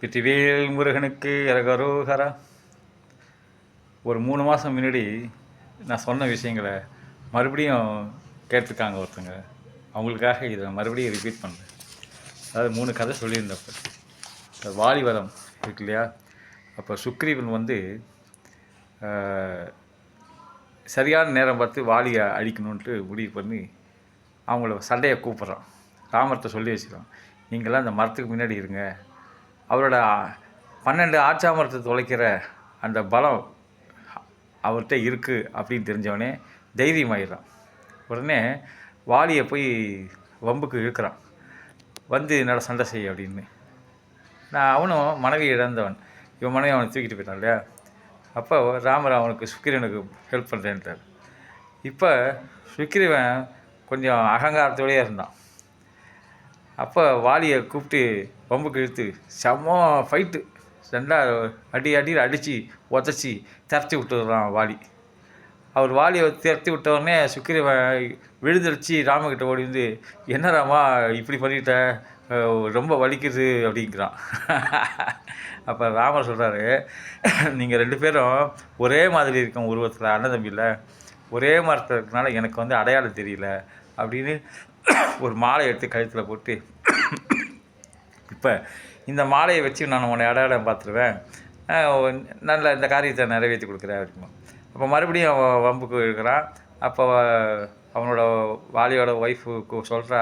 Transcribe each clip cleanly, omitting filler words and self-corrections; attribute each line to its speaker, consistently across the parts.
Speaker 1: வெற்றிவேல் முருகனுக்கு அரகரோகரா. ஒரு 3 மாதம் முன்னாடி நான் சொன்ன விஷயங்களை மறுபடியும் கேட்டிருக்காங்க ஒருத்தங்க. அவங்களுக்காக இதை மறுபடியும் ரிப்பீட் பண்ணுறேன். அதாவது 3 கதை சொல்லியிருந்தப்ப வாலிவரம் இருக்கு இல்லையா, அப்போ சுக்ரீவன் வந்து சரியான நேரம் பார்த்து வாலியை அழிக்கணுன்ட்டு முடிவு பண்ணி அவங்கள சண்டையை கூப்பிட்றான். ராமர்கிட்ட சொல்லி வச்சுக்கிறான், நீங்களாம் அந்த மரத்துக்கு முன்னாடி இருங்க. அவரோட 12 ஆச்சாமரத்தை தொலைக்கிற அந்த பலம் அவர்கிட்ட இருக்குது அப்படின்னு தெரிஞ்சவனே தைரியமாயிடுறான். உடனே வாலியை போய் வம்புக்கு இழுக்கிறான், வந்து என்னோட சண்டை செய்ய அப்படின்னு. அவனும் மனைவி இழந்தவன், இவன் மனைவி அவனை தூக்கிட்டு போயிட்டான் இல்லையா. அப்போ ராமர் அவனுக்கு சுக்கிரவனுக்கு ஹெல்ப் பண்ணுறேன்ட்டார். இப்போ சுக்கிரவன் கொஞ்சம் அகங்காரத்தோடையே இருந்தான். அப்போ வாலியை கூப்பிட்டு வம்புக்கு இழுத்து செம்ம ஃபைட்டு, அடியில் அடித்து உதச்சி திரட்டி விட்டுறான் வாலி. அவர் வாலியை திரட்டி விட்டவுடனே சுக்கிரவன் விழுந்தடிச்சு ராமகிட்ட ஓடி வந்து, என்ன ராமா இப்படி பண்ணிட்ட, ரொம்ப வலிக்குது அப்படிங்கிறான். அப்போ ராமர் சொல்கிறாரு, நீங்கள் 2 பேரும் ஒரே மாதிரி இருக்கும் உருவத்தில், அண்ணன் தம்பியில் ஒரே மரத்தில் இருக்கிறனால எனக்கு வந்து அடையாளம் தெரியல அப்படின்னு ஒரு மாலை எடுத்து கழுத்தில் போட்டு, இப்போ இந்த மாலையை வச்சு நான் உன்னை அடையாளம் பார்த்துருவேன், நல்ல இந்த காரியத்தை நிறைவேற்றி கொடுக்குறேன் அப்படிமா. அப்போ மறுபடியும் அவன் வம்புக்கு இருக்கிறான். அப்போ அவனோட வாலியோட ஒய்ஃபுக்கு சொல்கிறா,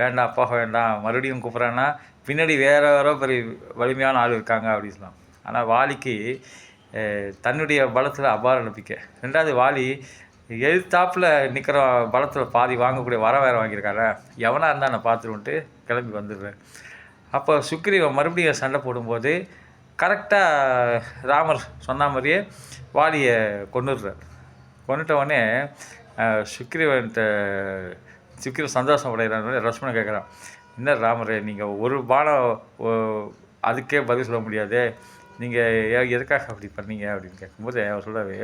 Speaker 1: வேண்டாம் போக வேண்டாம், மறுபடியும் கூப்பிட்றான்னா பின்னாடி வேறு யாரோ பெரிய வலிமையான ஆள் இருக்காங்க அப்படின்னு சொல்லலாம். ஆனால் வாலிக்கு தன்னுடைய பலத்தில் அபார நம்பிக்கை. 2வது வாலி எழுத்தாப்பில் நிற்கிற பலத்தில் பாதி வாங்கக்கூடிய வேறு வாங்கியிருக்காங்க, எவனாக இருந்தால் நான் பார்த்துருன்ட்டு கிளம்பி வந்துடுறேன். அப்போ சுக்ரீவன் மறுபடியும் சண்டை போடும்போது கரெக்டாக ராமர் சொன்ன மாதிரியே வாலியை கொண்டுடுறார். கொண்டுட்டவொடனே சுக்ரீவன் சந்தோஷம் அடைகிறான். லக்ஷ்மணன் கேட்குறான், என்ன ராமரே, நீங்கள் ஒரு பானம் அதுக்கே பதில் சொல்ல முடியாது, நீங்கள் எதுக்காக அப்படி பண்ணீங்க அப்படின்னு கேட்கும்போது அவர் சொல்கிறாரு,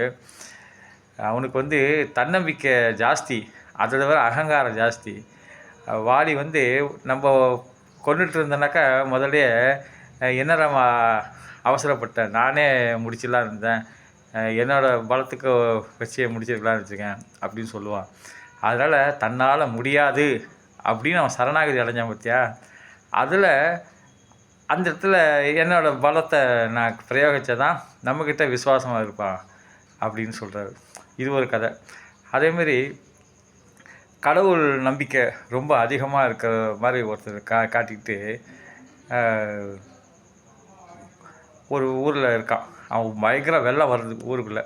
Speaker 1: அவனுக்கு வந்து தன்னம்பிக்கை ஜாஸ்தி, அதை தவிர அகங்காரம் ஜாஸ்தி. வாலி வந்து நம்ம கொண்டுட்டு இருந்தேனாக்கா முதல்ல என்ன ராம அவசரப்பட்டேன், நானே முடிச்சிடலாம் இருந்தேன், என்னோடய பலத்துக்கு வச்சு முடிச்சிருக்கலாம்னு வச்சுக்கேன் அப்படின்னு சொல்லுவான். அதனால் தன்னால் முடியாது அப்படின்னு அவன் சரணாகதி அடைஞ்சான் பார்த்தியா, அதில் அந்த இடத்துல என்னோடய பலத்தை நான் பிரயோகித்ததான் நம்மக்கிட்ட விசுவாசமாக இருப்பான் அப்படின்னு சொல்கிறாரு. இது ஒரு கதை. அதேமாரி கடவுள் நம்பிக்கை ரொம்ப அதிகமாக இருக்கிற மாதிரி ஒருத்தர் காட்டிக்கிட்டு ஒரு ஊரில் இருக்கான். அவன் பயங்கர வெள்ளம் வருது ஊருக்குள்ளே.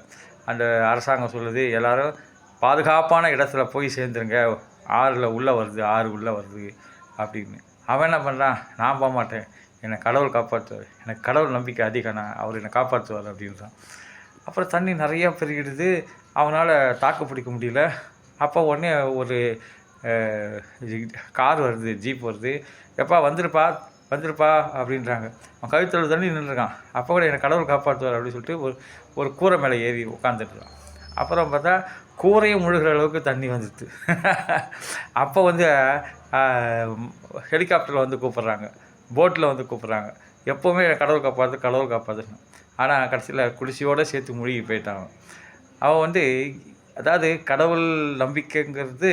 Speaker 1: அந்த அரசாங்கம் சொல்லுது, எல்லோரும் பாதுகாப்பான இடத்துல போய் சேர்ந்துருங்க, ஆறு உள்ளே வருது அப்படின்னு. அவன் என்ன பண்ணுறான், நான் போக மாட்டேன், என்னை கடவுள் காப்பாற்றுவார், எனக்கு கடவுள் நம்பிக்கை அதிகம், அவர் என்னை காப்பாற்றுவார் அப்படின்றான். அப்புறம் தண்ணி நிறையா பெருகிடுது, அவனால் தாக்கு பிடிக்க முடியல. அப்போ உடனே ஒரு கார் வருது, ஜீப் வருது, எப்பா வந்துருப்பா அப்படின்றாங்க. அவன் கழுத்தில் தண்ணி நின்றுருக்கான். அப்போ கூட என்னை கடவுள் காப்பாற்றுவார் அப்படின்னு சொல்லிட்டு ஒரு கூரை மேலே ஏறி உட்காந்துட்டுருக்கான். அப்புறம் பார்த்தா கூரையும் முழுகிற அளவுக்கு தண்ணி வந்துடுது. அப்போ வந்து ஹெலிகாப்டரில் வந்து கூப்பிட்றாங்க, போட்டில் வந்து கூப்பிட்றாங்க, எப்போவுமே கடவுள் காப்பாற்றுன்னு. ஆனால் கடைசியில் குடிசையோடு சேர்த்து மூழ்கி போயிட்டான். அவன் வந்து அதாவது கடவுள் நம்பிக்கைங்கிறது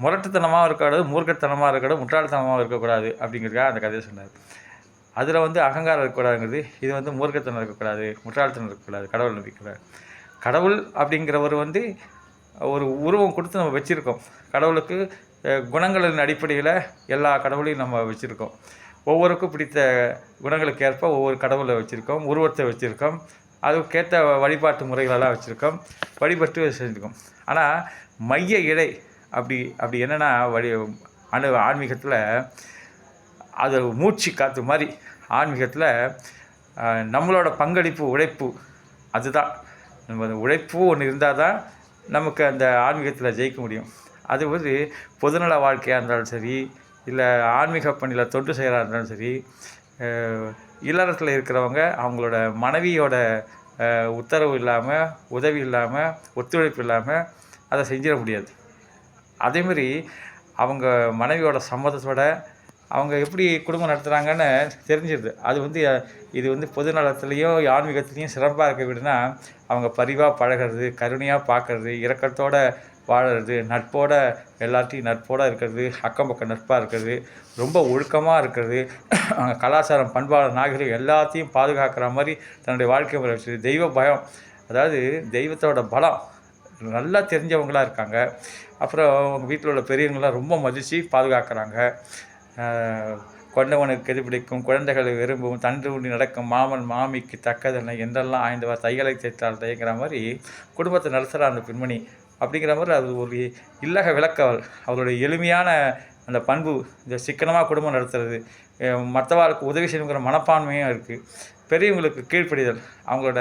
Speaker 1: முரட்டுத்தனமாக இருக்கக்கூடாது, மூர்க்கத்தனமாக இருக்கக்கூடாது, முட்டாள்தனமாக இருக்கக்கூடாது அப்படிங்கிறதுக்காக அந்த கதையை சொன்னார். அதில் வந்து அகங்காரம் இருக்கக்கூடாதுங்கிறது, இது வந்து மூர்க்கத்தனம் இருக்கக்கூடாது, முட்டாள்தனம் இருக்கக்கூடாது, கடவுள் நம்பிக்கை. கடவுள் அப்படிங்கிறவர் வந்து ஒரு உருவம் கொடுத்து நம்ம வச்சுருக்கோம். கடவுளுக்கு குணங்களின் அடிப்படையில் எல்லா கடவுளையும் நம்ம வச்சுருக்கோம். ஒவ்வொருக்கும் பிடித்த குணங்களுக்கு ஏற்ப ஒவ்வொரு கடவுளை வச்சுருக்கோம், உருவத்தை வச்சுருக்கோம், அதுக்கேற்ற வழிபாட்டு முறைகளெல்லாம் வச்சுருக்கோம், வழிபட்டு செஞ்சுருக்கோம். ஆனால் மைய இழை அப்படி என்னென்னா ஆன்மீகத்தில் அது மூச்சு காற்று மாதிரி. ஆன்மீகத்தில் நம்மளோட பங்களிப்பு, உழைப்பு, அதுதான் நம்ம அந்த உழைப்பு ஒன்று இருந்தால் தான் நமக்கு அந்த ஆன்மீகத்தில் ஜெயிக்க முடியும். அது வந்து பொதுநல வாழ்க்கையாக இருந்தாலும் சரி, இல்லை ஆன்மீக பணியில் தொண்டு செய்கிறா இருந்தாலும் சரி, இல்லறத்தில் இருக்கிறவங்க அவங்களோட மனைவியோட உத்தரவு இல்லாமல், உதவி இல்லாமல், ஒத்துழைப்பு இல்லாமல் அதை செஞ்சிட முடியாது. அதேமாரி அவங்க மனைவியோட சம்மதத்தோட அவங்க எப்படி குடும்பம் நடத்துகிறாங்கன்னு தெரிஞ்சிடுது. அது வந்து இது வந்து பொது நலத்துலேயும் ஆன்மீகத்துலேயும் சிறப்பாக இருக்க விடனா அவங்க பரிவாக பழகிறது, கருணையாக பார்க்கறது, இரக்கத்தோடு வாழறது, நட்போட எல்லாத்தையும் நட்போடு இருக்கிறது, அக்கம் பக்கம் நட்பாக இருக்கிறது, ரொம்ப ஒழுக்கமாக இருக்கிறது, கலாச்சாரம் பண்பாடு நாகரிகம் எல்லாத்தையும் பாதுகாக்கிற மாதிரி தன்னுடைய வாழ்க்கை முறை வச்சு தெய்வ பயம், அதாவது தெய்வத்தோட பலம் நல்லா தெரிஞ்சவங்களாக இருக்காங்க. அப்புறம் அவங்க வீட்டில் உள்ள பெரியவங்களாம் ரொம்ப மதித்து பாதுகாக்கிறாங்க. கொண்டவனுக்கு எது பிடிக்கும், குழந்தைகளை விரும்பும், தன்று உண்டி நடக்கும், மாமன் மாமிக்கு தக்கதென்ன என்றெல்லாம் ஆய்ந்தவா தையலை தைத்தால் தயங்கிற மாதிரி குடும்பத்தை நடத்துகிற அந்த பெண்மணி அப்படிங்கிற மாதிரி அது ஒரு இல்லக விளக்கவள். அவருடைய எளிமையான அந்த பண்பு, இந்த சிக்கனமாக குடும்பம் நடத்துறது, மற்றவாளுக்கு உதவி செய்யணுங்கிற மனப்பான்மையும் இருக்குது. பெரியவங்களுக்கு கீழ்ப்படிதல், அவங்களோட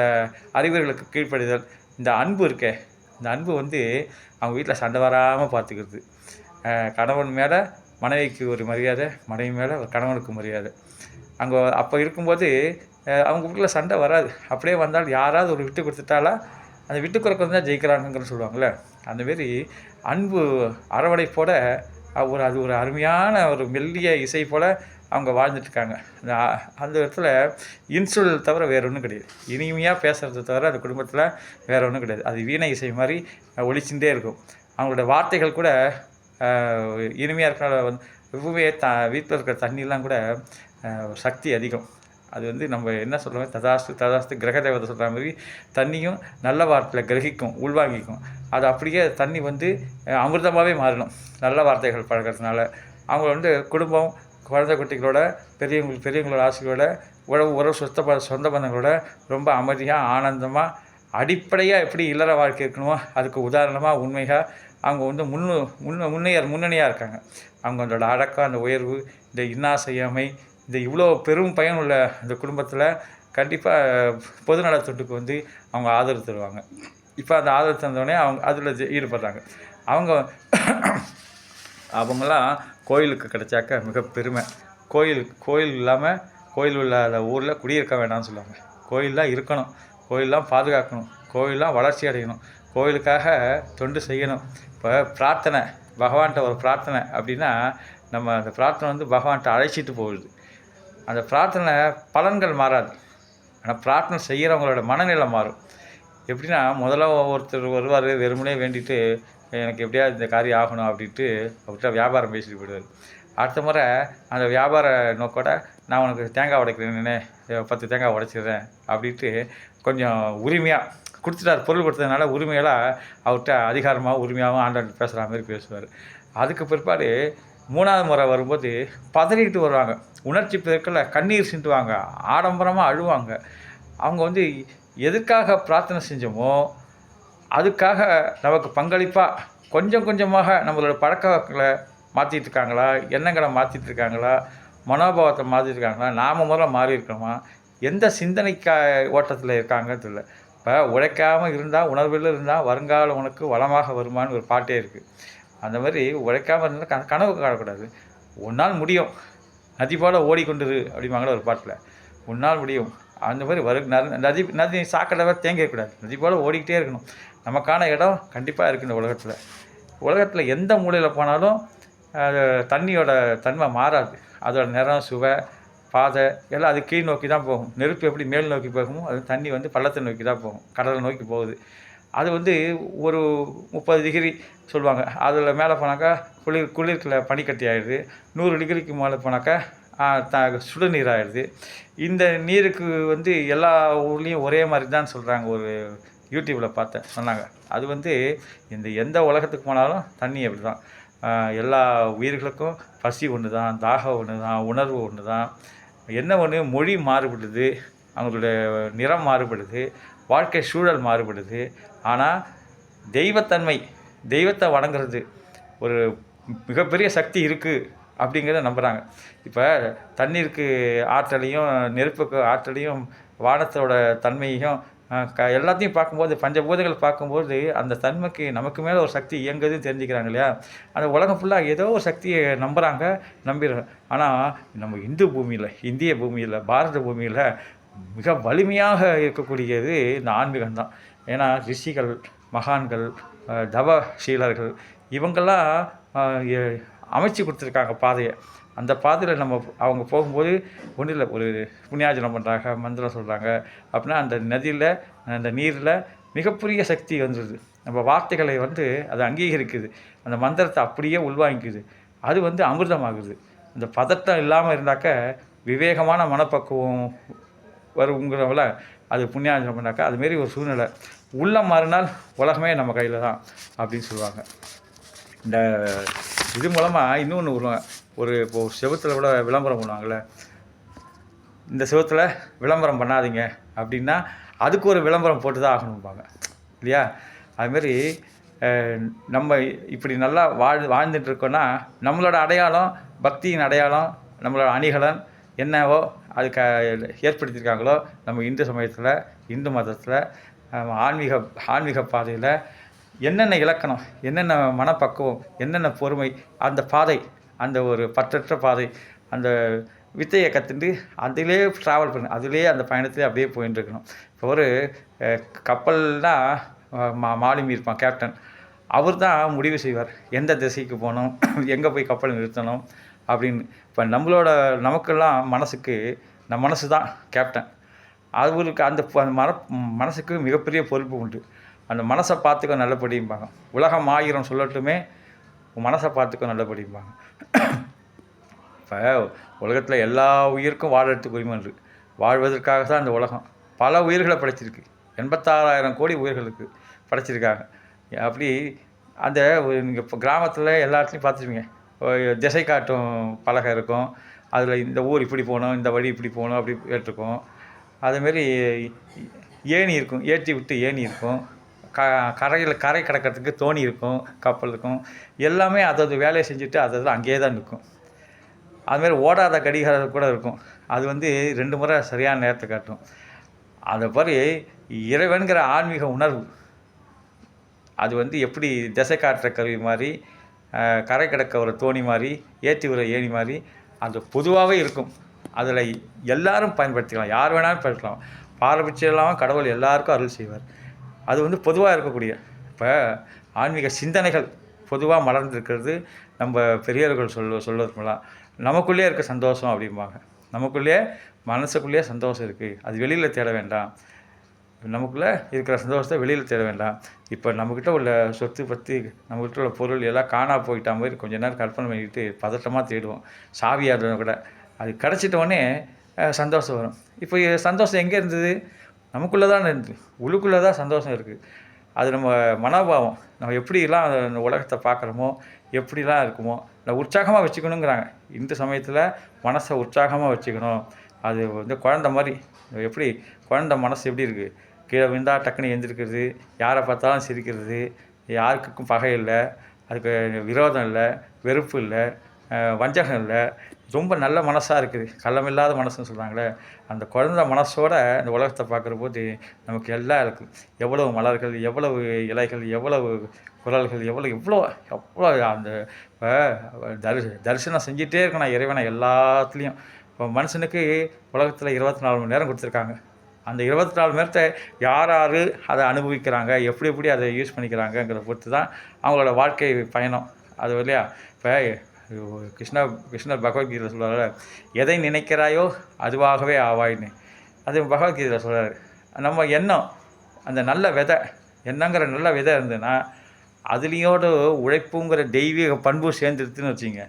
Speaker 1: அறிவுரைகளுக்கு கீழ்ப்படிதல், இந்த அன்பு இருக்கே, இந்த அன்பு வந்து அவங்க வீட்டில் சண்டை வராமல் பார்த்துக்கிறது. கணவன் மேலே மனைவிக்கு ஒரு மரியாதை, மனைவி மேலே ஒரு கணவனுக்கு மரியாதை. அங்கே அப்போ இருக்கும்போது அவங்க வீட்டில் சண்டை வராது. அப்படியே வந்தால் யாராவது ஒரு விட்டு கொடுத்துட்டாலா அந்த விட்டு கொடுக்கறது தான் ஜெயிக்கிறாங்கன்னு சொல்லுவாங்கள்ல, அந்தமாரி அன்பு அரவணைப்போட அது ஒரு அருமையான ஒரு மெல்லிய இசை போல் அவங்க வாழ்ந்துட்டுருக்காங்க. அந்த இடத்துல இன்சொல் தவிர வேறு ஒன்றும் கிடையாது. இனிமையாக பேசுகிறத தவிர அந்த குடும்பத்தில் வேறு ஒன்றும் கிடையாது. அது வீணை இசை மாதிரி ஒலிச்சுட்டே இருக்கும். அவங்களோட வார்த்தைகள் கூட இனிமையாக இருக்கிற எப்பவுமே வீட்டில் இருக்கிற தண்ணிலாம் கூட சக்தி அதிகம். அது வந்து நம்ம என்ன சொல்கிறோம், ததாஸ்து கிரக தேவதை சொல்கிற மாதிரி தண்ணியும் நல்ல வார்த்தையில் கிரகிக்கும், உள்வாங்கிக்கும். அது அப்படியே தண்ணி வந்து அமிர்தமாகவே மாறணும் நல்ல வார்த்தைகள் பழகிறதுனால. அவங்க வந்து குடும்பம், குழந்தை குட்டிகளோட, பெரியவங்களோட ஆசைகளோட, உறவு சொந்த பந்தங்களோட ரொம்ப அமைதியாக ஆனந்தமாக அடிப்படையாக எப்படி இல்லற வாழ்க்கை இருக்கணுமோ அதுக்கு உதாரணமாக உண்மையாக அவங்க வந்து முன்னணியாக இருக்காங்க. அவங்களோட அடக்கம், அந்த உயர்வு, இந்த இன்னா செய்யாமை, இந்த இவ்வளோ பெரும் பயன் உள்ள இந்த குடும்பத்தில் கண்டிப்பாக பொதுநல தொண்டுக்கு வந்து அவங்க ஆதரவு தருவாங்க. இப்போ அந்த ஆதரவு தந்தோடனே அவங்க அதில் ஈடுபடுறாங்க. அவங்களாம் கோயிலுக்கு கிடைச்சாக்க மிக பெருமை. கோயில் இல்லாமல், கோயில் உள்ள அந்த ஊரில் குடியிருக்க வேண்டாம்னு சொல்லுவாங்க. கோயிலெலாம் இருக்கணும், கோயிலெலாம் பாதுகாக்கணும், கோயிலெலாம் வளர்ச்சி அடையணும், கோயிலுக்காக தொண்டு செய்யணும். இப்போ பிரார்த்தனை, பகவான்கிட்ட ஒரு பிரார்த்தனை அப்படின்னா நம்ம அந்த பிரார்த்தனை வந்து பகவான்கிட்ட அழைச்சிட்டு போகுது. அந்த பிரார்த்தனை பலன்கள் மாறாது, ஆனால் பிரார்த்தனை செய்கிறவங்களோட மனநிலை மாறும். எப்படின்னா முதல்ல ஒருத்தர் வருவார், வெறுமனே வேண்டிட்டு எனக்கு எப்படியா இந்த காரியம் ஆகணும் அப்படின்ட்டு அவர்கிட்ட வியாபாரம் பேசிட்டு போயிடுவார். அடுத்த முறை அந்த வியாபார நோக்கோட நான் உனக்கு தேங்காய் உடைக்கிறேன்னு 10 தேங்காய் உடைச்சிடுறேன் அப்படின்ட்டு கொஞ்சம் உரிமையாக கொடுத்துட்டார். பொருள் கொடுத்ததுனால உரிமையெல்லாம் அவர்கிட்ட அதிகாரமாகவும் உரிமையாகவும் ஆண்டவன் பேசுகிற மாதிரி பேசுவார். அதுக்கு பிற்பாடு 3வது முறை வரும்போது பதறிக்கிட்டு வருவாங்க, உணர்ச்சி பெருக்கில் கண்ணீர் சிந்துவாங்க, ஆடம்பரமாக அழுவாங்க. அவங்க வந்து எதுக்காக பிரார்த்தனை செஞ்சோமோ அதுக்காக நமக்கு பங்களிப்பாக கொஞ்சம் கொஞ்சமாக நம்மளோட பழக்க வழக்கங்களை மாற்றிட்டு இருக்காங்களா, எண்ணங்களை மாற்றிட்டு இருக்காங்களா, மனோபாவத்தை மாற்றிட்டு இருக்காங்களா, நாம் முதல்ல மாறி இருக்கணுமா, எந்த ஓட்டத்தில் இருக்காங்கன்னு தெரியல. இப்போ உழைக்காமல் இருந்தால், உணர்வில் இருந்தால் வருங்காலம் உனக்கு வளமாக வருமானு ஒரு பாட்டே இருக்குது. அந்த மாதிரி உழைக்காமல் இருந்தால் கனவு காணக்கூடாது. உன்னால் முடியும், நதி போல் ஓடிக்கொண்டுரு அப்படிம்பாங்களே ஒரு பாட்டில். உன்னால் முடியும், அந்த மாதிரி நதி சாக்கடை தேங்கிடக்கூடாது, நதி போல் ஓடிக்கிட்டே இருக்கணும். நமக்கான இடம் கண்டிப்பாக இருக்குது இந்த உலகத்தில் எந்த மூலையில் போனாலும் தண்ணியோட தன்மை மாறாது. அதோட நிறம், சுவை, பாதை எல்லாம் அது கீழ் நோக்கி தான் போகும். நெருப்பு எப்படி மேல் நோக்கி போகுமோ அது தண்ணி வந்து பள்ளத்தை நோக்கி தான் போகும், கடலை நோக்கி போகுது. அது வந்து ஒரு 30 டிகிரி சொல்லுவாங்க, அதில் மேலே போனாக்கா குளிர்ல பனிக்கட்டி ஆகிடுது. 100 டிகிரிக்கு மேலே போனாக்கா சுடுநீர் ஆகிடுது. இந்த நீருக்கு வந்து எல்லா ஊர்லேயும் ஒரே மாதிரி தான் சொல்கிறாங்க. ஒரு யூடியூப்பில் பார்த்தேன், சொன்னாங்க. அது வந்து எந்த உலகத்துக்கு போனாலும் தண்ணி அப்படி தான். எல்லா உயிர்களுக்கும் பசி ஒன்று தான், தாகம் ஒன்று தான், உணர்வு ஒன்று தான். என்ன ஒன்று, மொழி மாறுபடுது, அவங்களுடைய நிறம் மாறுபடுது, வாழ்க்கை சூழல் மாறுபடுது. ஆனால் தெய்வத்தை வணங்குறது ஒரு மிகப்பெரிய சக்தி இருக்குது அப்படிங்கிறத நம்புகிறாங்க. இப்போ தண்ணீருக்கு ஆற்றலையும், நெருப்புக்கு ஆற்றலையும், வானத்தோட தன்மையையும் எல்லாத்தையும் பார்க்கும்போது, பஞ்சபூதங்களை பார்க்கும்போது அந்த தன்மைக்கு நமக்கு மேலே ஒரு சக்தி இயங்குதுன்னு தெரிஞ்சுக்கிறாங்க இல்லையா. அந்த உலகம் ஃபுல்லாக ஏதோ ஒரு சக்தியை நம்பிடுறாங்க. ஆனால் நம்ம இந்திய பூமியில், பாரத பூமியில் மிக வலிமையாக இருக்கக்கூடியது இந்த ஆன்மீகம்தான். ஏன்னா ரிஷிகள், மகான்கள், தவசீலர்கள் இவங்கெல்லாம் அமைச்சு கொடுத்துருக்காங்க பாதையை. அந்த பாதையில் நம்ம அவங்க போகும்போது ஒன்றும் இல்லை, ஒரு புண்ணியார்ஜனம் பண்ணுறாங்க, மந்திரம் சொல்கிறாங்க அப்படின்னா அந்த நதியில் அந்த நீரில் மிகப்பெரிய சக்தி வந்துடுது. நம்ம வார்த்தைகளை வந்து அது அங்கீகரிக்குது, அந்த மந்திரத்தை அப்படியே உள்வாங்கிக்குது. அது வந்து அமிர்தமாகுது. இந்த பதட்டம் இல்லாமல் இருந்தாக்க விவேகமான மனப்பக்குவம் வருங்கிறவங்கள அது புண்ணியார்ஜனம் பண்ணாக்கா அதுமாரி ஒரு சூழ்நிலை. உள்ளம் மாறினால் உலகமே நம்ம கையில் தான் அப்படின்னு சொல்லுவாங்க. இந்த இது மூலமாக இன்னொன்று இப்போ செவுத்தில் கூட விளம்பரம் பண்ணுவாங்கள்ல, இந்த செவுத்தில் விளம்பரம் பண்ணாதீங்க அப்படின்னா அதுக்கு ஒரு விளம்பரம் போட்டு தான் ஆகணும்பாங்க இல்லையா? அதுமாரி நம்ம இப்படி நல்லா வாழ்ந்துட்டு இருக்கோன்னா நம்மளோட அடையாளம், பக்தியின் அடையாளம், நம்மளோட அணிகலன் என்னவோ அதுக்கு ஏற்படுத்தியிருக்காங்களோ நம்ம இந்து சமயத்தில், இந்து மதத்தில், ஆன்மீக பாதையில் என்னென்ன இலக்கணம், என்னென்ன மனப்பக்குவம், என்னென்ன பொறுமை, அந்த பாதை, அந்த ஒரு பற்றற்ற பாதை, அந்த வித்தையை கற்றுண்டு அதிலே ட்ராவல் பண்ணு, அதிலே அந்த பயணத்திலே அப்படியே போயின்னு இருக்கணும். இப்போ ஒரு கப்பல்னால் மாலுமி இருப்பான் கேப்டன், அவர் தான் முடிவு செய்வார் எந்த திசைக்கு போகணும், எங்கே போய் கப்பல் நிறுத்தணும் அப்படின்னு. இப்போ நமக்கெல்லாம் மனசுக்கு நம்ம மனசு தான் கேப்டன். அவருக்கு அந்த மனசுக்கு மிகப்பெரிய பொறுப்பு உண்டு. அந்த மனசை பார்த்துக்க நல்லபடிம்பாங்க. உலகம் 1000 சொல்லட்டுமே, மனசை பார்த்துக்க நல்லபடிம்பாங்க. இப்போ உலகத்தில் எல்லா உயிருக்கும் வாழ்கிறதுக்கு உரிமை இருக்குது. வாழ்வதற்காக தான் அந்த உலகம் பல உயிர்களை படைச்சிருக்கு. 86,000 கோடி உயிர்களுக்கு படைச்சிருக்காங்க. அப்படி அந்த நீங்கள் இப்போ கிராமத்தில் எல்லா இடத்துலையும் பார்த்துருப்பீங்க, திசை காட்டும் பலகை இருக்கும். அதில் இந்த ஊர் இப்படி போகணும், இந்த வழி இப்படி போகணும் அப்படி கேட்டிருக்கோம். அதுமாரி ஏணி இருக்கும், ஏற்றி விட்டு ஏணி இருக்கும். கரை கடக்கிறதுக்கு தோணி இருக்கும், கப்பல் இருக்கும். எல்லாமே அதது வேலையை செஞ்சுட்டு அதது அங்கேயே தான் நிற்கும். அதுமாரி ஓடாத கடிகாரம் கூட இருக்கும். அது வந்து 2 முறை சரியான நேரத்தை காட்டும். அதை மாதிரி இறைவன்கிற ஆன்மீக உணர்வு அது வந்து எப்படி திசை காட்டுற கருவி மாதிரி, கரை கடக்க ஒரு தோணி மாதிரி, ஏற்றி ஒரு ஏணி மாதிரி அது பொதுவாகவே இருக்கும். அதில் எல்லாரும் பயன்படுத்திக்கலாம், யார் வேணாலும் பயன்படுத்தலாம். பாரபட்சம் இல்லாமல் கடவுள் எல்லாருக்கும் அருள் செய்வார். அது வந்து பொதுவாக இருக்கக்கூடிய இப்போ ஆன்மீக சிந்தனைகள் பொதுவாக மலர்ந்துருக்கிறது. நம்ம பெரியவர்கள் சொல்வதுலாம் நமக்குள்ளேயே இருக்க சந்தோஷம் அப்படிம்பாங்க. நமக்குள்ளேயே மனசுக்குள்ளேயே சந்தோஷம் இருக்குது, அது வெளியில் தேட வேண்டாம். நமக்குள்ளே இருக்கிற சந்தோஷத்தை வெளியில் தேட வேண்டாம். இப்போ நம்மக்கிட்ட உள்ள சொத்து பற்றி, நம்மக்கிட்ட உள்ள பொருள் எல்லாம் காணா போயிட்டா மாதிரி கொஞ்ச நேரம் கற்பனை பண்ணிக்கிட்டு பதட்டமாக தேடுவோம். சாவியாக இருந்தவங்க கூட அது கிடச்சிட்டோடனே சந்தோஷம் வரும். இப்போ சந்தோஷம் எங்கே இருந்தது? நமக்குள்ளே தான் இருந்தது. உள்ளுக்குள்ளே தான் சந்தோஷம் இருக்குது. அது நம்ம மனோபாவம், நம்ம எப்படிலாம் அந்த உலகத்தை பார்க்குறோமோ, எப்படிலாம் இருக்குமோ, இந்த உற்சாகமாக வச்சுக்கணுங்கிறாங்க. இந்த சமயத்தில் மனசை உற்சாகமாக வச்சுக்கணும். அது வந்து குழந்த மாதிரி. எப்படி குழந்த மனசு எப்படி இருக்குது? கீழே விழுந்தால் டக்குன்னு எழுந்திருக்கிறது, யாரை பார்த்தாலும் சிரிக்கிறது, யாருக்கும் பகை இல்லை, அதுக்கு விரோதம் இல்லை, வெறுப்பு இல்லை, வஞ்சகம் இல்லை, ரொம்ப நல்ல மனசாக இருக்குது. கள்ளமில்லாத மனசுன்னு சொல்கிறாங்களே, அந்த குழந்த மனசோட இந்த உலகத்தை பார்க்குற போது நமக்கு எல்லாம் இருக்குது. எவ்வளவு மலர்கள், எவ்வளவு இலைகள், எவ்வளவு குரல்கள், எவ்வளோ அந்த இப்போ தரிசனம் செஞ்சிட்டே இருக்கணும் இறைவனை எல்லாத்துலேயும். இப்போ மனுஷனுக்கு உலகத்தில் 24 மணி நேரம் கொடுத்துருக்காங்க. அந்த 24 மணி நேரத்தை யார் அதை அனுபவிக்கிறாங்க, எப்படி அதை யூஸ் பண்ணிக்கிறாங்கங்கிறத பொறுத்து தான் அவங்களோட வாழ்க்கை பயணம். அது இல்லையா? இப்போ கிருஷ்ணர் பகவத்கீதையில் சொல்கிறாரு, எதை நினைக்கிறாயோ அதுவாகவே ஆவாயின்னு. அது பகவத்கீதையில் சொல்கிறாரு. நம்ம எண்ணம், அந்த நல்ல விதை, எண்ணங்கிற நல்ல விதை இருந்ததுன்னா அதுலேயோட உழைப்புங்கிற தெய்வீக பண்பு சேர்ந்துருதுன்னு வச்சுங்க.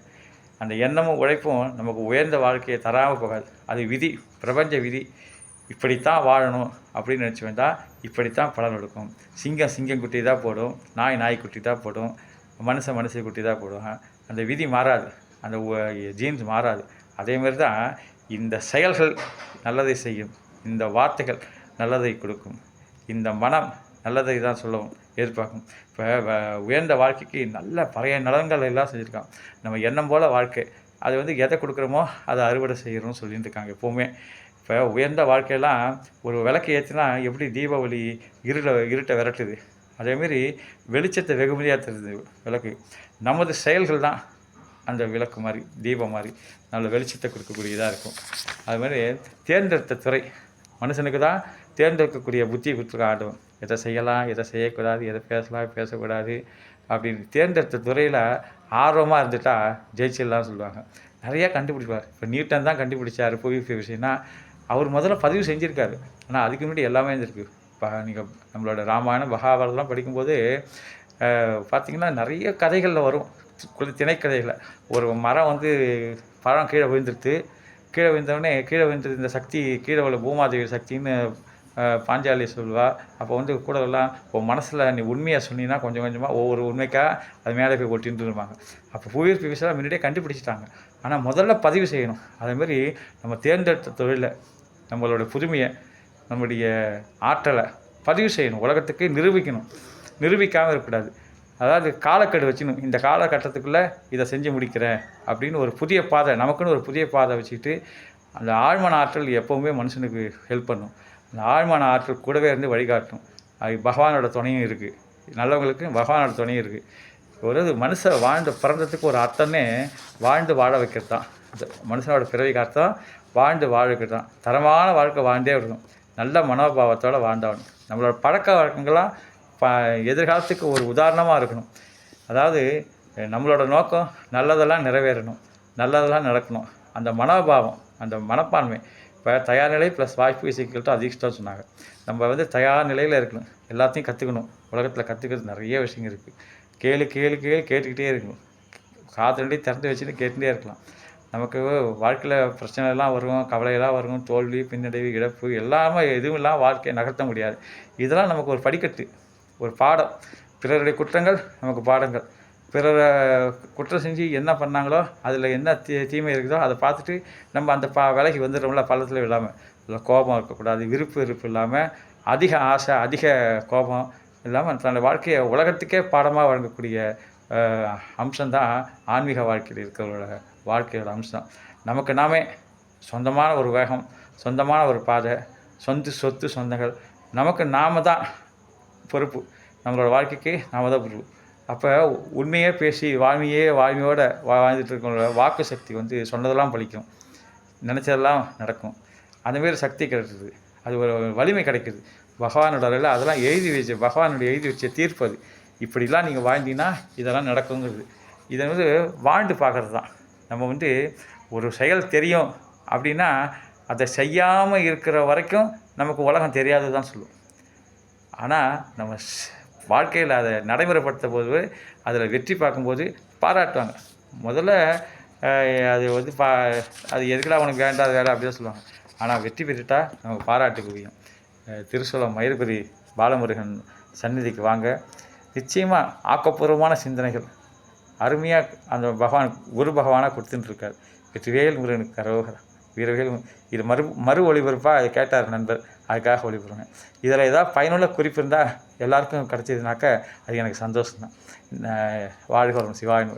Speaker 1: அந்த எண்ணமும் உழைப்பும் நமக்கு உயர்ந்த வாழ்க்கையை தராமல் போகாது. அது விதி, பிரபஞ்ச விதி. இப்படித்தான் வாழணும் அப்படின்னு நினச்சி வந்தால் இப்படித்தான் பலன் எடுக்கும். சிங்கம் குட்டி தான் போடும், நாய் குட்டி தான் போடும், மனுஷ குட்டி தான் போடும். அந்த விதி மாறாது, அந்த ஜீன்ஸ் மாறாது. அதேமாரி தான் இந்த செயல்கள் நல்லதை செய்யும், இந்த வார்த்தைகள் நல்லதை கொடுக்கும், இந்த மனம் நல்லதை தான் சொல்லவும் எதிர்பார்க்கும். இப்போ உயர்ந்த வாழ்க்கைக்கு நல்ல பழைய நலன்கள் எல்லாம் செஞ்சுருக்கான். நம்ம எண்ணம் போல் வாழ்க்கை, அது வந்து எதை கொடுக்குறோமோ அதை அறுவடை செய்கிறோம்னு சொல்லிட்டு இருக்காங்க எப்போவுமே. இப்போ உயர்ந்த வாழ்க்கையெல்லாம் ஒரு விளக்கு ஏற்றினா எப்படி தீபாவளி இருட்டை விரட்டுது, அதேமாரி வெளிச்சத்தை வெகுமதியாக தருது விளக்கு. நமது செயல்கள் தான் அந்த விளக்கு மாதிரி, தீபம் மாதிரி நல்ல வெளிச்சத்தை கொடுக்கக்கூடியதாக இருக்கும். அதுமாதிரி தேர்ந்தெடுத்த துறை மனுஷனுக்கு தான் தேர்ந்தெடுக்கக்கூடிய புத்தியை கொடுத்துருக்க ஆண்டவன். எதை செய்யலாம், எதை செய்யக்கூடாது, எதை பேசலாம், பேசக்கூடாது, அப்படின்னு தேர்ந்தெடுத்த துறையில் ஆர்வமாக இருந்துட்டா ஜெயிச்சிடலாம்னு சொல்லுவாங்க. நிறையா கண்டுபிடிப்பார். இப்போ நியூட்டன் தான் கண்டுபிடிச்சார் புவியீர்ப்பு விசைனா, அவர் முதல்ல பதிவு செஞ்சுருக்காரு. ஆனால் அதுக்கு முன்னாடி எல்லாமே இருந்திருக்கு. இப்போ நீங்கள் நம்மளோட ராமாயணம் மகாபாரதம்லாம் படிக்கும்போது பார்த்திங்கன்னா நிறைய கதைகளில் வரும். திணைக்கதைகளில் ஒரு மரம் வந்து பழம் கீழே விழுந்துருது. கீழே விழுந்தோடனே கீழே விழுந்தது இந்த சக்தி கீழே உள்ள பூமாதேவி சக்தின்னு பாஞ்சாலி சொல்லுவா. அப்போ வந்து கூடலாம் உன் மனசில் நீ உண்மையாக சொன்னீங்கன்னா கொஞ்சம் கொஞ்சமாக ஒவ்வொரு உண்மைக்காக அது மேலே போய் ஒட்டின்னு இருப்பாங்க. அப்போ புவியீர்ப்பு விசை முன்னாடியே கண்டுபிடிச்சிட்டாங்க. ஆனால் முதல்ல பதிவு செய்யணும். அதேமாதிரி நம்ம தேர்ந்தெடுத்த தொழிலை, நம்மளோட புதுமையை, நம்முடைய ஆற்றலை பதிவு செய்யணும், உலகத்துக்கு நிரூபிக்கணும். நிரூபிக்காமல் இருக்கக்கூடாது. அதாவது காலக்கெடு வச்சுக்கணும். இந்த காலகட்டத்துக்குள்ளே இதை செஞ்சு முடிக்கிறேன் அப்படின்னு ஒரு புதிய பாதை, நமக்குன்னு ஒரு புதிய பாதை வச்சுக்கிட்டு அந்த ஆழ்மன ஆற்றல் எப்போவுமே மனுஷனுக்கு ஹெல்ப் பண்ணும். அந்த ஆழ்மன ஆற்றல் கூடவே இருந்து வழிகாட்டும். அது பகவானோட துணையும் இருக்குது. நல்லவங்களுக்கு பகவானோட துணையும் இருக்குது. ஒரு மனுஷன் பிறந்ததுக்கு ஒரு அர்த்தமே வாழ்ந்து வாழ வைக்கிறது தான். மனுஷனோட பிறவிக்கு அர்த்தம் வாழ்ந்து வாழ வைக்கிறது தான். தரமான வாழ்க்கை வாழ்ந்தே இருக்கணும். நல்ல மனோபாவத்தோடு வாழ்ந்தாகணும். நம்மளோட பழக்க வழக்கங்கள்லாம் எதிர்காலத்துக்கு ஒரு உதாரணமாக இருக்கணும். அதாவது நம்மளோட நோக்கம் நல்லதெல்லாம் நிறைவேறணும், நல்லதெல்லாம் நடக்கணும். அந்த மனோபாவம், அந்த மனப்பான்மை. இப்போ தயார் நிலை ப்ளஸ் வாய்ப்பு இசைக்கிட்டு அதிர்ஷ்டம் சொன்னாங்க. நம்ம வந்து தயார் நிலையில் இருக்கணும். எல்லாத்தையும் கற்றுக்கணும். உலகத்தில் கற்றுக்கிறது நிறைய விஷயங்கள் இருக்குது. கேட்டுக்கிட்டே இருக்கணும். காதுலடி திறந்து வச்சுட்டு கேட்டுகிட்டே இருக்கலாம். நமக்கு வாழ்க்கையில் பிரச்சனைலாம் வரும், கவலையெல்லாம் வரும், தோல்வி, பின்னடைவு, இழப்பு எல்லாமே எதுவும் இல்லாமல் வாழ்க்கையை நகர்த்த முடியாது. இதெல்லாம் நமக்கு ஒரு படிக்கட்டு, ஒரு பாடம். பிறருடைய குற்றங்கள் நமக்கு பாடங்கள். பிறரை குற்றம் செஞ்சு என்ன பண்ணாங்களோ அதில் என்ன தீமை இருக்குதோ அதை பார்த்துட்டு நம்ம அந்த விலைக்கு வந்துடுறோம்ல, பள்ளத்தில் விடாமல். இல்லை கோபம் இருக்கக்கூடாது, விருப்பு இல்லாமல், அதிக ஆசை, அதிக கோபம் இல்லாமல் தன்னோட வாழ்க்கையை உலகத்துக்கே பாடமாக வழங்கக்கூடிய அம்சம்தான் ஆன்மீக வாழ்க்கையில் இருக்கிறவங்களோட வாழ்க்கையோட அம்சம். நமக்கு நாமே சொந்தமான ஒரு வேகம், சொந்தமான ஒரு பாதை, சொத்து சொந்தங்கள். நமக்கு நாம தான் பொறுப்பு. நம்மளோட வாழ்க்கைக்கு நாம தான் பொறுப்பு. அப்போ உண்மையே பேசி வாழ்மையோட வாழ்ந்துட்டு இருக்கிற வாக்கு சக்தி வந்து சொன்னதெல்லாம் பலிக்கும், நினச்சதெல்லாம் நடக்கும். அந்தமாரி சக்தி கிடைக்குது. அது ஒரு வலிமை கிடைக்குது பகவானோட அறையில். அதெல்லாம் பகவானுடைய எழுதி வச்ச தீர்ப்பு அது. இப்படிலாம் நீங்கள் வாழ்ந்தீங்கன்னா இதெல்லாம் நடக்குங்கிறது. இதை வந்து வாழ்ந்து பார்க்குறது தான். நம்ம வந்து ஒரு செயல் தெரியும் அப்படின்னா அதை செய்யாமல் இருக்கிற வரைக்கும் நமக்கு உலகம் தெரியாது தான் சொல்லுவோம். ஆனால் நம்ம வாழ்க்கையில் அதை நடைமுறைப்படுத்த போது, அதில் வெற்றி பார்க்கும்போது பாராட்டுவாங்க. முதல்ல அது வந்து அது எதுக்குடா உனக்கு வேண்டாத வேலை அப்படி தான் சொல்லுவாங்க. ஆனால் வெற்றி பெற்றுட்டா நமக்கு பாராட்டு குவியும். திருசூலம் மயில்புரி பாலமுருகன் சந்நிதிக்கு வாங்க. நிச்சயமாக ஆக்கப்பூர்வமான சிந்தனைகள் அருமையாக அந்த குரு பகவானாக கொடுத்துட்டுருக்கார். வெற்றிவேல் முருகனுக்கு அரோகரா. வீரவேல். இது மறு ஒளிபரப்பாக அதை கேட்டார் நண்பர், அதுக்காக ஒளிபரப்புங்க. இதில் ஏதாவது பயனுள்ள குறிப்பு இருந்தால் எல்லாருக்கும் கிடச்சிதுனாக்கா அது எனக்கு சந்தோஷம்தான். வாழ்க வளமுடன். சிவாய